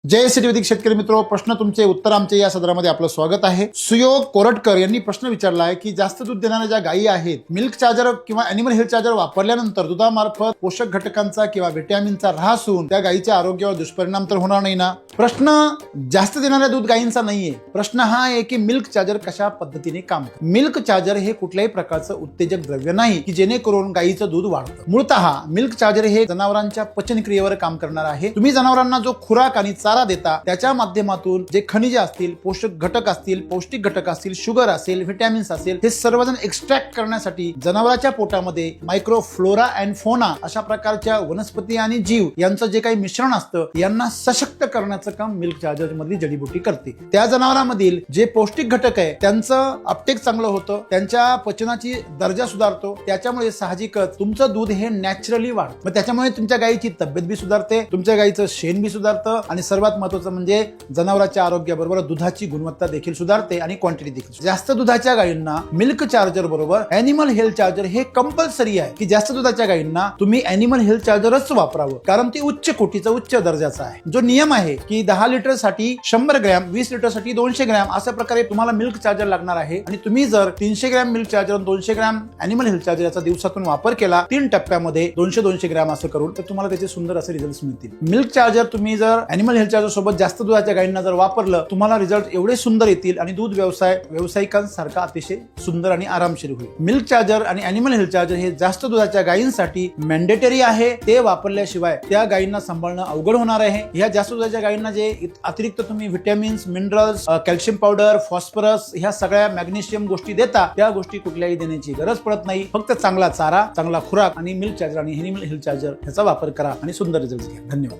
जय सिटीवैदिक शेतकरी मित्रो, प्रश्न तुमचे उत्तर आमचे या सदरामध्ये आपलं स्वागत आहे। सुयोग कोरटकर यांनी प्रश्न विचारला आहे की जास्त दूध देणाऱ्या ज्या गायी आहेत, मिल्क चार्जर किंवा अॅनिमल हेल्थ चार्जर वापरल्यानंतर दुधामार्फत पोषक घटकांचा किंवा व्हिटॅमिनचा ऱ्हास होऊन त्या गायीच्या आरोग्यावर दुष्परिणाम तर होणार नाही ना। प्रश्न जास्त देणाऱ्या दूध गायींचा नाहीये, प्रश्न हा आहे की मिल्क चार्जर कशा पद्धतीने काम करते। मिल्क चार्जर हे कुठल्याही प्रकारचं उत्तेजक द्रव्य नाही की जेणेकरून गायीचं दूध वाढतं। मूळतः मिल्क चार्जर हे जनावरांच्या पचनक्रियेवर काम करणार आहे। तुम्ही जनावरांना जो खुराक आणि चारा देता त्याच्या माध्यमातून जे खनिजे असतील, पोषक घटक असतील, पौष्टिक घटक असतील, शुगर असेल, व्हिटॅमिन्स असेल, हे सर्वजण एक्स्ट्रॅक्ट करण्यासाठी जनावराच्या पोटामध्ये मायक्रोफ्लोरा अँड फोना अशा प्रकारच्या वनस्पती आणि जीव यांचं जे काही मिश्रण असतं यांना सशक्त करण्याचं काम मिल्क चार्जर मधली जडीबुटी करते। त्या जनावरांमधील जे पौष्टिक घटक आहे त्यांचं अपटेक चांगलं होतं, त्यांच्या पचनाची दर्जा सुधारतो, त्याच्यामुळे साहजिकच तुमचं दूध हे नॅचरली वाढतं। मग त्याच्यामुळे तुमच्या गायीची तब्येत बी सुधारते, तुमच्या गायीचं शेण बी सुधारतं आणि सर्वात महत्त्वाचं म्हणजे जनावरांच्या आरोग्याबरोबर दुधाची गुणवत्ता देखील सुधारते आणि क्वांटिटी देखील। जास्त दुधाच्या गायींना मिल्क चार्जर बरोबर अॅनिमल हेल्थ चार्जर हे कंपल्सरी आहे की जास्त दुधाच्या गायींना तुम्ही अॅनिमल हेल्थ चार्जरच वापरावं, कारण ती उच्च कोटीचा उच्च दर्जाचा आहे। जो नियम आहे की 10 लिटर साठी 100 ग्रॅम, 20 लिटर साठी 200 ग्रॅम अशा प्रकारे तुम्हाला मिल्क चार्जर लागणार आहे आणि तुम्ही जर 300 gram milk charger 200 gram animal health charger याचा दिवसातून वापर केला 3 टप्प्यामध्ये 200-200 ग्रॅम असं करून, तर तुम्हाला त्याचे सुंदर असे रिझल्ट मिळतील। मिल्क चार्जर तुम्ही जर अॅनिमल हेल्थ चार्जर सोबत जास्त दुधाच्या गायींना जर वापरलं, तुम्हाला रिझल्ट एवढे सुंदर येतील आणि दूध व्यवसाय व्यावसायिकांसारखा अतिशय सुंदर आणि आरामशीर होईल। मिल्क चार्जर आणि अॅनिमल हेल्थ चार्जर हे जास्त दुधाच्या गायींसाठी मॅन्डेटरी आहे, ते वापरल्याशिवाय त्या गायींना सांभाळणं अवघड होणार आहे। ह्या जास्त दुधाच्या गायींना जे अतिरिक्त तुम्ही vitamins, minerals, calcium powder, phosphorus ह्या सगळ्या मॅग्नेशियम गोष्टी देता, त्या गोष्टी कुठल्याही देण्याची गरज पडत नाही। फक्त चांगला चारा, चांगला खुराक आणि मिल्क चार्जर आणि अॅनिमल हेल्थ चार्जर ह्याचा वापर करा आणि सुंदर रिझल्ट घ्या। धन्यवाद।